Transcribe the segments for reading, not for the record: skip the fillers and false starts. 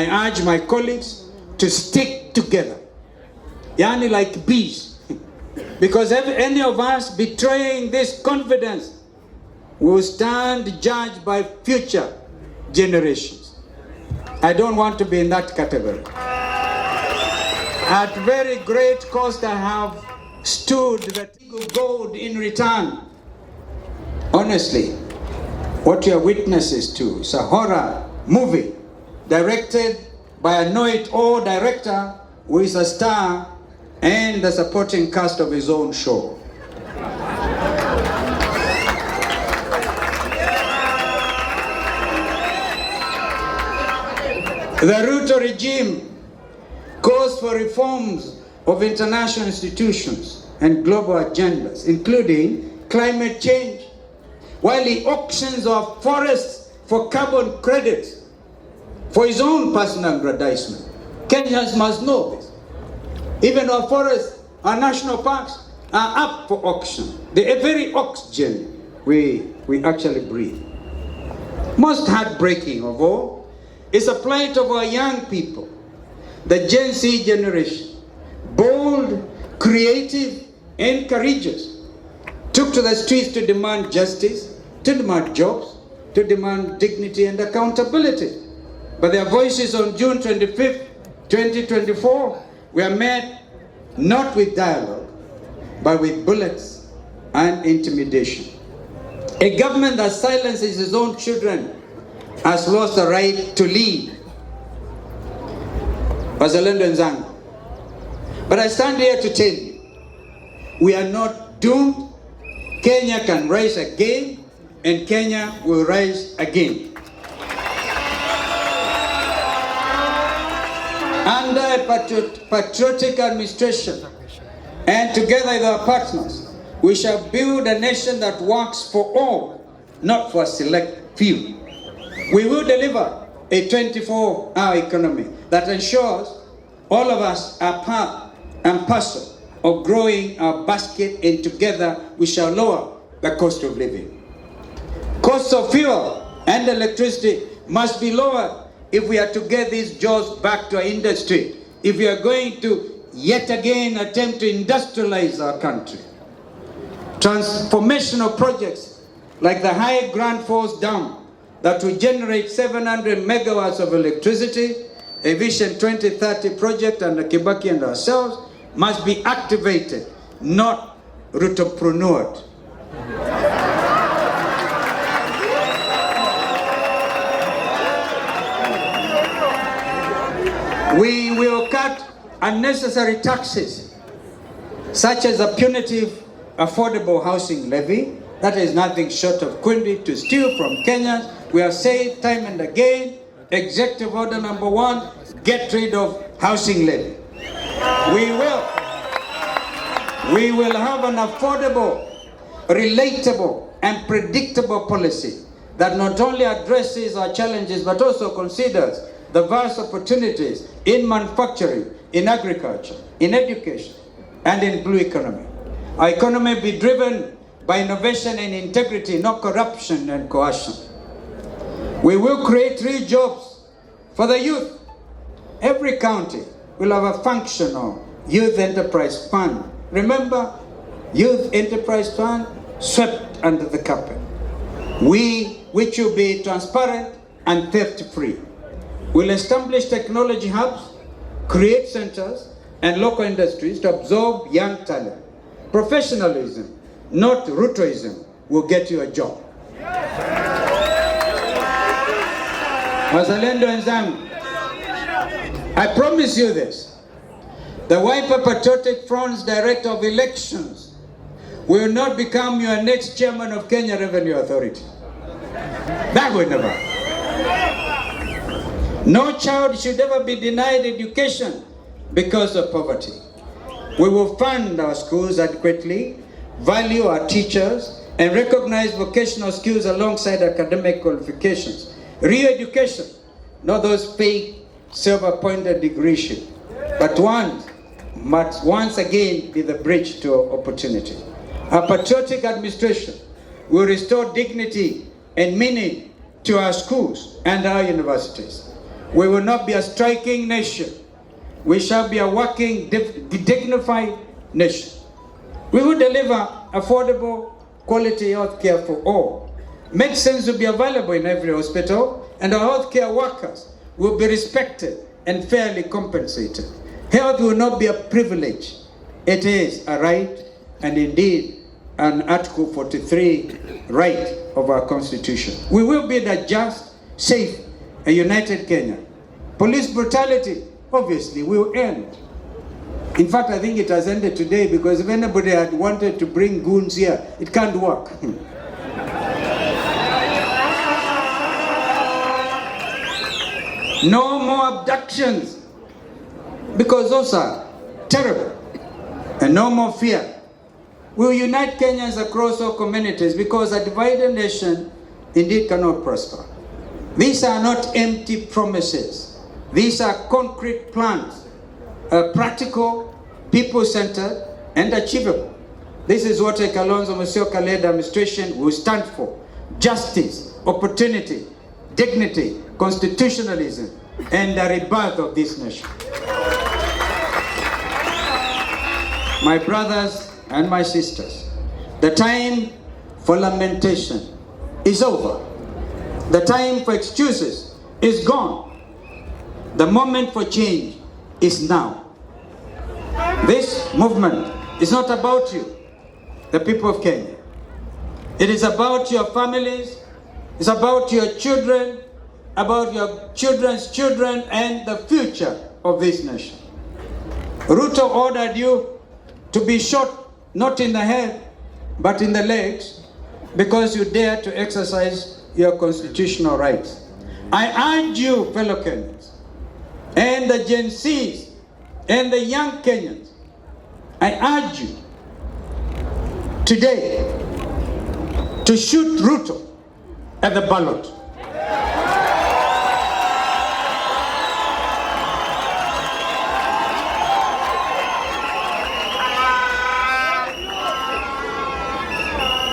I urge my colleagues to stick together, yani like bees, because if any of us betraying this confidence will stand judged by future generations. I don't want to be in that category. At very great cost, I have stood the gold in return. Honestly, what you are witnesses to is a horror movie directed by a know-it-all director who is a star and the supporting cast of his own show. The Ruto regime calls for reforms of international institutions and global agendas, including climate change, while he auctions our forests for carbon credits for his own personal aggrandizement. Kenyans must know this. Even our forests, our national parks are up for auction. The very oxygen we actually breathe. Most heartbreaking of all is the plight of our young people, the Gen Z generation, bold, creative, and courageous, took to the streets to demand justice, to demand jobs, to demand dignity and accountability. But their voices on June 25th, 2024 were met not with dialogue, but with bullets and intimidation. A government that silences its own children has lost the right to lead. Wazalendo wenzangu. But I stand here to tell you, we are not doomed. Kenya can rise again, and Kenya will rise again. Under a patriotic administration, and together with our partners, we shall build a nation that works for all, not for a select few. We will deliver a 24-hour economy that ensures all of us are part and parcel of growing our basket, and together we shall lower the cost of living. Costs of fuel and electricity must be lowered if we are to get these jobs back to our industry, if we are going to yet again attempt to industrialize our country. Transformational projects like the High Grand Falls Dam that will generate 700 megawatts of electricity, a Vision 2030 project under Kibaki and ourselves, must be activated, not Rutopreneured. We will cut unnecessary taxes, such as a punitive affordable housing levy that is nothing short of quindy to steal from Kenyans. We have said time and again, Executive Order number 1, get rid of housing levy. We will have an affordable, relatable, and predictable policy that not only addresses our challenges but also considers the vast opportunities in manufacturing, in agriculture, in education, and in blue economy. Our economy be driven by innovation and integrity, not corruption and coercion. We will create real jobs for the youth. Every county will have a functional youth enterprise fund. Remember, youth enterprise fund swept under the carpet. Which will be transparent and theft-free. We'll establish technology hubs, create centers, and local industries to absorb young talent. Professionalism, not Rutoism, will get you a job. Wazalendo wenzangu, I promise you this. The Wiper Patriotic Front's Director of Elections will not become your next chairman of Kenya Revenue Authority. That will never. No child should ever be denied education because of poverty. We will fund our schools adequately, value our teachers, and recognize vocational skills alongside academic qualifications. Re-education, not those fake silver-pointed degree shit, but one must once again be the bridge to opportunity. Our patriotic administration will restore dignity and meaning to our schools and our universities. We will not be a striking nation. We shall be a working, dignified nation. We will deliver affordable, quality health care for all. Medicines will be available in every hospital, and our health care workers will be respected and fairly compensated. Health will not be a privilege. It is a right, and indeed an Article 43 right of our Constitution. We will build a just, safe, and united Kenya. Police brutality, obviously, will end. In fact, I think it has ended today, because if anybody had wanted to bring goons here, it can't work. No more abductions, because those are terrible. And no more fear. We'll unite Kenyans across all communities, because a divided nation indeed cannot prosper. These are not empty promises. These are concrete plans, practical, people-centered, and achievable. This is what a Kalonzo Musyoka-led administration will stand for: justice, opportunity, dignity, constitutionalism, and the rebirth of this nation. My brothers and my sisters, the time for lamentation is over. The time for excuses is gone. The moment for change is now. This movement is not about you, the people of Kenya. It is about your families, it's about your children, about your children's children, and the future of this nation. Ruto ordered you to be shot, not in the head, but in the legs, because you dare to exercise your constitutional rights. I urge you, fellow Kenyans, and the Gen Zs, and the young Kenyans, I urge you today to shoot Ruto at the ballot.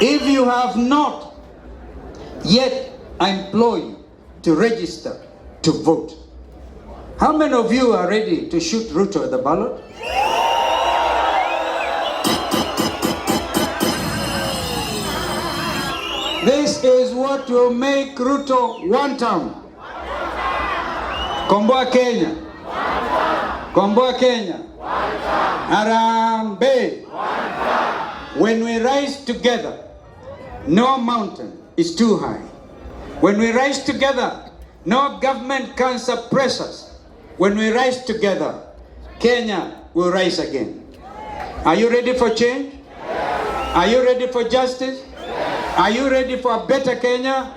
If you have not yet, I implore you to register to vote. How many of you are ready to shoot Ruto at the ballot? This is what will make Ruto one term. Komboa Kenya. Komboa Kenya. Harambee. When we rise together, no mountain is too high. When we rise together, no government can suppress us. When we rise together, Kenya will rise again. Are you ready for change? Are you ready for justice? Are you ready for a better Kenya?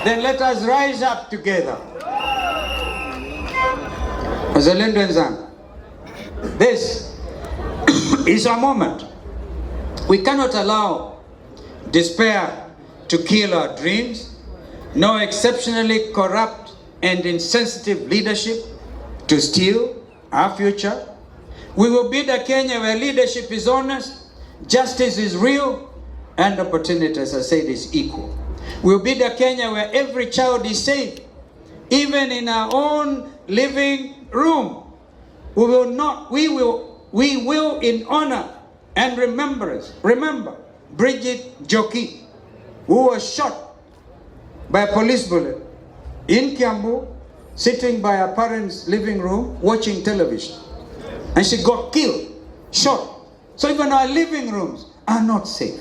Then let us rise up together. Wazalendo wenzangu, this is a moment. We cannot allow despair to kill our dreams, nor exceptionally corrupt and insensitive leadership to steal our future. We will build a Kenya where leadership is honest, justice is real, and opportunity, as I said, is equal. We will build a Kenya where every child is safe, even in our own living room. We will in honor and remembrance, remember Bridget Joki, who was shot by a police bullet in Kiambu, sitting by her parents' living room watching television. And she got killed, shot. So even our living rooms are not safe.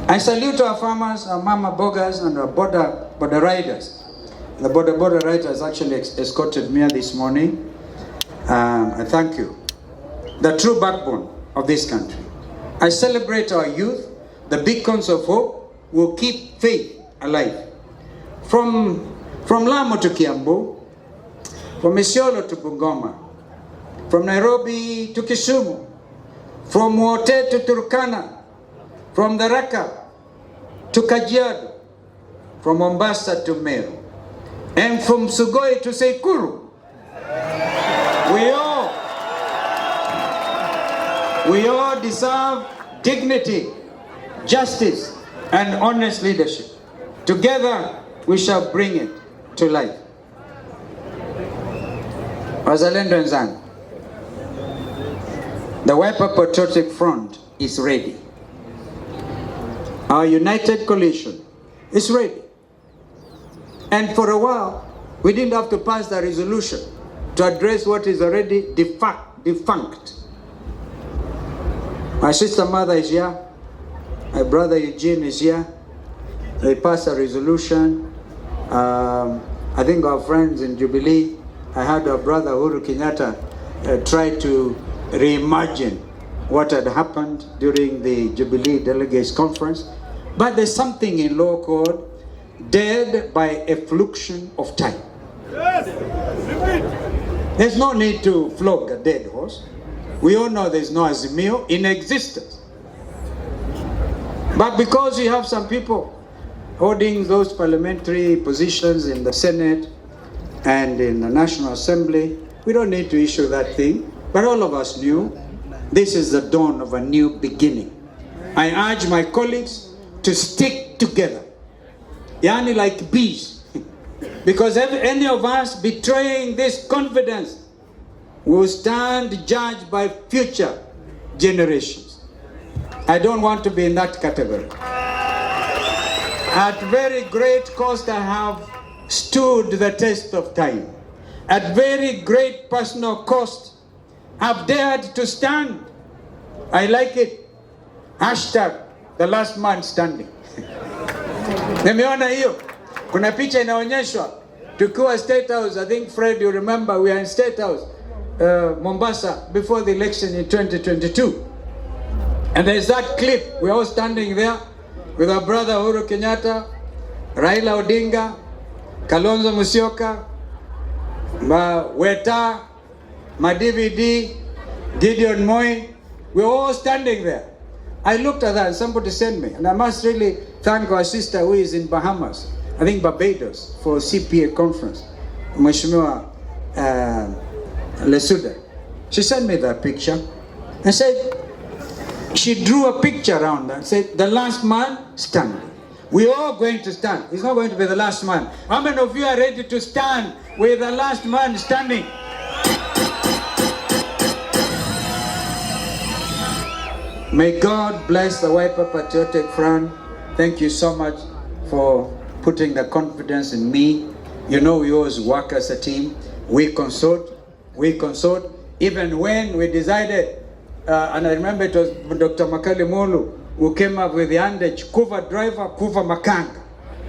I salute our farmers, our mama boggers, and our border riders. The border riders actually escorted me this morning. I thank you. The true backbone of this country. I celebrate our youth, the beacons of hope will keep faith alive. From Lamu to Kiambu, from Isiolo to Bungoma, from Nairobi to Kisumu, from Wote to Turkana, from Tharaka to Kajiado, from Mombasa to Meru, and from Sugoi to Sekuru. We all deserve dignity, justice, and honest leadership. Together, we shall bring it to life. Wazalendo wenzangu, the Wiper Patriotic Front is ready. Our united coalition is ready. And for a while, we didn't have to pass the resolution to address what is already defunct. My sister mother is here. My brother Eugene is here. They passed a resolution. I think our friends in Jubilee, I had our brother Uhuru Kenyatta try to reimagine what had happened during the Jubilee Delegates Conference. But there's something in law called dead by effluxion of time. There's no need to flog a dead horse. We all know there's no Azimio in existence. But because you have some people holding those parliamentary positions in the Senate and in the National Assembly, we don't need to issue that thing. But all of us knew this is the dawn of a new beginning. I urge my colleagues to stick together, yani like bees, because if any of us betraying this confidence will stand judged by future generations. I don't want to be in that category. At very great cost, I have stood the test of time. At very great personal cost, I've dared to stand. I like it. Hashtag the last man standing. Nimeona hiyo. Kuna picha inaonyeshwa tukiwa State House. I think Fred, you remember we are in State House, Mombasa, before the election in 2022. And there's that clip. We're all standing there with our brother Uhuru Kenyatta, Raila Odinga, Kalonzo Musyoka, Weta, DVD, Gideon Moi. We're all standing there. I looked at that and somebody sent me, and I must really thank our sister who is in Bahamas, I think Barbados, for CPA conference, Mheshimiwa Lesuda. She sent me that picture and said, she drew a picture around and said, the last man standing. We're all going to stand. He's not going to be the last man. How many of you are ready to stand with the last man standing? May God bless the Wiper Patriotic Front. Thank you so much for putting the confidence in me. You know we always work as a team. We consult. Even when we decided, and I remember it was Dr. Makali Molu who came up with the andage, Kuva driver, Kuva Makanga,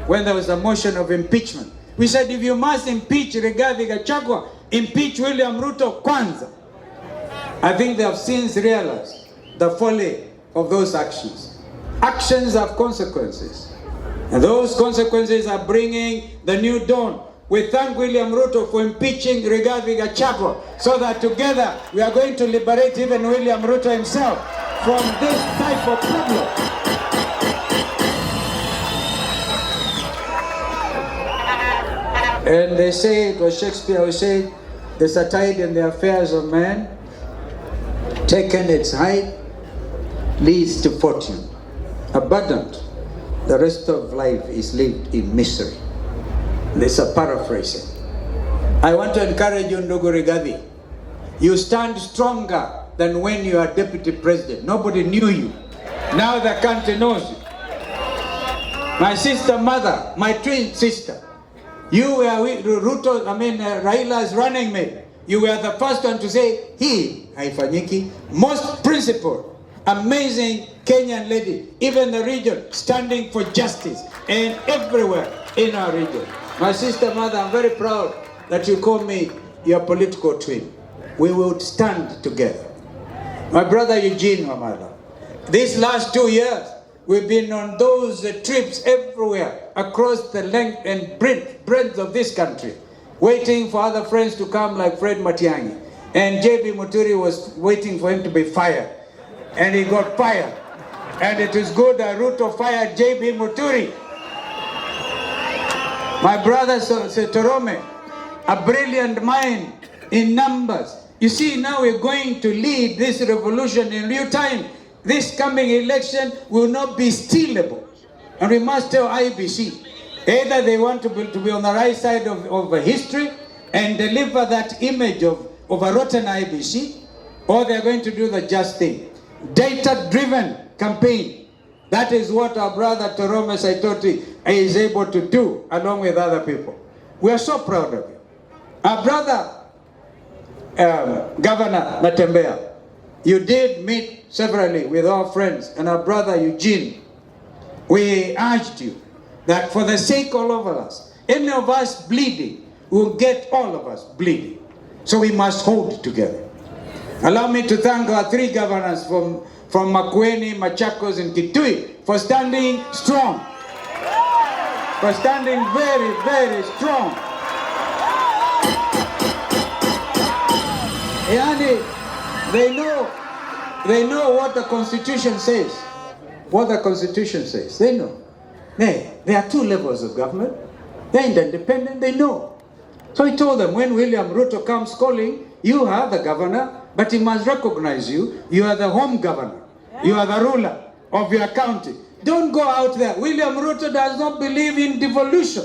when there was a motion of impeachment. We said, if you must impeach Rigathi Gachagua, impeach William Ruto kwanza. I think they have since realized the folly of those actions. Actions have consequences. And those consequences are bringing the new dawn. We thank William Ruto for impeaching Rigathi Gachagua, so that together we are going to liberate even William Ruto himself from this type of problem. And they say, it was Shakespeare who said, there's a tide in the affairs of man, taken its height, leads to fortune. Abundant, the rest of life is lived in misery. There's a paraphrasing. I want to encourage you, Ndugu Rigathi. You stand stronger than when you are deputy president. Nobody knew you. Now the country knows you. My sister mother, my twin sister, you were Raila's running mate. You were the first one to say, he, haifanyiki, most principled, amazing Kenyan lady, even the region, standing for justice, and everywhere in our region. My sister mother, I'm very proud that you call me your political twin. We will stand together. My brother Eugene Wamala, these last 2 years, we've been on those trips everywhere across the length and breadth of this country, waiting for other friends to come like Fred Matiang'i. And JB Muturi was waiting for him to be fired. And he got fired. And it is good that Ruto fired JB Muturi. My brother Torome, a brilliant mind in numbers. You see, now we're going to lead this revolution in real time. This coming election will not be stealable. And we must tell IBC, either they want to be on the right side of history, and deliver that image of a rotten IBC, or they're going to do the just thing. Data-driven campaign. That is what our brother Torome Saitoti is able to do along with other people. We are so proud of you. Our brother, Governor Matembea, you did meet severally with our friends and our brother Eugene. We urged you that for the sake of all of us, any of us bleeding will get all of us bleeding. So we must hold together. Allow me to thank our three governors from Makueni, Machakos, and Kitui for standing strong. For standing very, very strong. Yani, they know what the Constitution says. What the Constitution says. They know. There are two levels of government. They're independent, they know. So he told them, when William Ruto comes calling, you are the governor, but he must recognize you. You are the home governor. You are the ruler of your county. Don't go out there. William Ruto does not believe in devolution.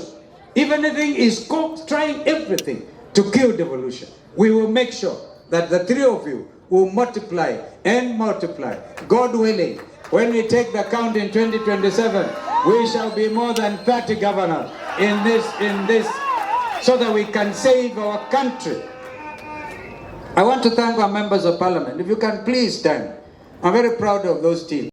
If anything, is trying everything to kill devolution. We will make sure that the three of you will multiply and multiply. God willing, when we take the count in 2027, we shall be more than 30 governors in this, so that we can save our country. I want to thank our members of parliament. If you can please stand. I'm very proud of those teams.